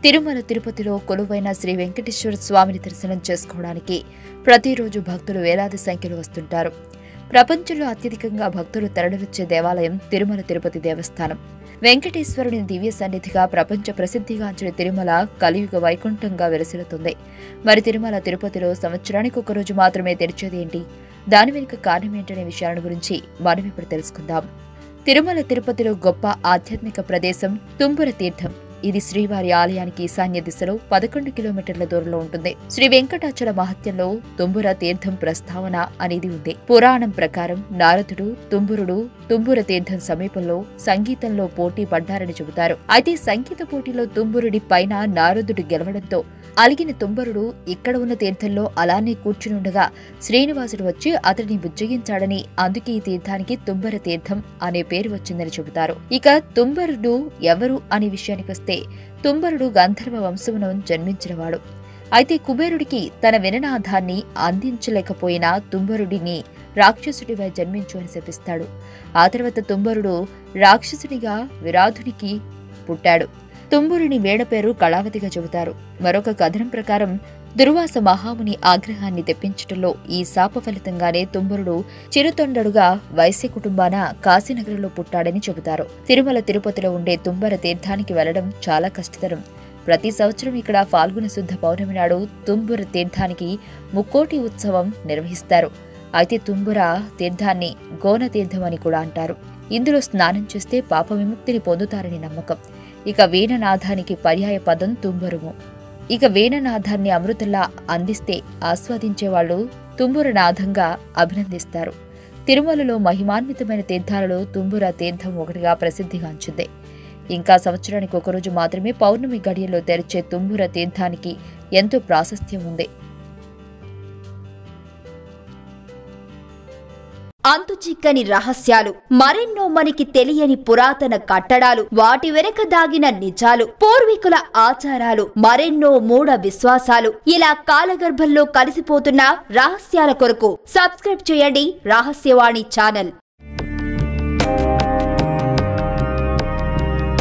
తిరుమల తిరుపతిలో కొలువైన శ్రీ వెంకటేశ్వర స్వామిని దర్శనం చేసుకోవడానికి ప్రతిరోజు భక్తులు వేలాది సంఖ్యలో వస్తుంటారు. ప్రపంచంలో అత్యధికంగా భక్తులు తరలివచ్చే దేవాలయం తిరుమల తిరుపతి దేవస్థానం. వెంకటేశ్వరుని దివ్య సన్నిధిగా ప్రపంచ ప్రసిద్ధిగాంచిన తిరుమల కలియుగ వైకుంఠంగా వెలసిల్లుతుంది. మరి తిరుమల తిరుపతిలో సంవత్సరానికి ఒక రోజు మాత్రమే తెరిచేది ఏంటి? దాని వెనుక కారణమేంటనే విషయాల గురించి మనం ఇప్పుడు తెలుసుకుందాం. తిరుమల తిరుపతిలో గొప్ప ఆధ్యాత్మిక ప్రదేశం తుంబుర తీర్థం. ఇది శ్రీవారి ఆలయానికి ఈశాన్య దిశలో 11 కిలోమీటర్ల దూరంలో ఉంటుంది. శ్రీ వెంకటాచల మహత్యంలో తుంబుర తీర్థం ప్రస్తావన అనేది ఉంది. పురాణం ప్రకారం నారదుడు తుంబుర తీర్థం సమీపంలో సంగీతంలో పోటీ పడ్డారని చెబుతారు. అయితే సంగీత పోటీలో తుంబురుడి పైన నారదుడు గెలవడంతో అలిగిన తుంబరుడు ఇక్కడ ఉన్న తీర్థంలో అలానే కూర్చునుండగా శ్రీనివాసుడు వచ్చి అతడిని బుజ్జగించాడని, అందుకే ఈ తీర్థానికి తుంబర తీర్థం అనే పేరు వచ్చిందని చెబుతారు. ఇక తుంబరుడు ఎవరు అనే విషయానికి వస్తే, తుంబరుడు గంధర్వ వంశమును జన్మించినవాడు. అయితే కుబేరుడికి తన విననాదాన్ని అందించలేకపోయిన తుంబరుడిని రాక్షసుడిగా జన్మించు అని శపిస్తాడు. ఆ తర్వాత తుంబరుడు రాక్షసునిగా విరాధునికి పుట్టాడు. తుంబురుని మేడ పేరు కళావతిగా చెబుతారు. మరొక కథనం ప్రకారం దుర్వాస మహాముని ఆగ్రహాన్ని తెప్పించటంలో ఈ శాప ఫలితంగానే తుంబరుడు చిరుతొండడుగా వైశ్య కుటుంబాన కాశీనగరంలో పుట్టాడని చెబుతారు. తిరుమల తిరుపతిలో ఉండే తుంబర తీర్థానికి వెళ్లడం చాలా కష్టతరం. ప్రతి సంవత్సరం ఇక్కడ ఫాల్గుణ శుద్ధ పౌర్ణమి నాడు తుంబుర తీర్థానికి ముక్కోటి ఉత్సవం నిర్వహిస్తారు. అయితే తుంబుర తీర్థాన్ని గోన తీర్థం అని కూడా అంటారు. ఇందులో స్నానం చేస్తే పాప విముక్తిని పొందుతారని నమ్మకం. ఇక వీణనాదానికి పర్యాయ పదం తుంబరుము. ఇక వీణనాదాన్ని అమృతంలా అందిస్తే ఆస్వాదించేవాళ్లు తుంబురనాదంగా అభినందిస్తారు. తిరుమలలో మహిమాన్వితమైన తీర్థాలలో తుంబుర తీర్థం ఒకటిగా ప్రసిద్ధిగాంచింది. ఇంకా సంవత్సరానికి ఒకరోజు మాత్రమే పౌర్ణమి గడియల్లో తెరిచే తుంబుర తీర్థానికి ఎంతో ప్రాశస్త్యం ఉంది. అంతుచిక్కని రహస్యాలు, మరెన్నో మనకి తెలియని పురాతన కట్టడాలు, వాటి వెనక దాగిన నిజాలు, పూర్వీకుల ఆచారాలు, మరెన్నో మూఢ విశ్వాసాలు, ఇలా కాలగర్భంలో కలిసిపోతున్న రహస్యాల కొరకు సబ్స్క్రైబ్ చేయండి రహస్యవాణి ఛానల్.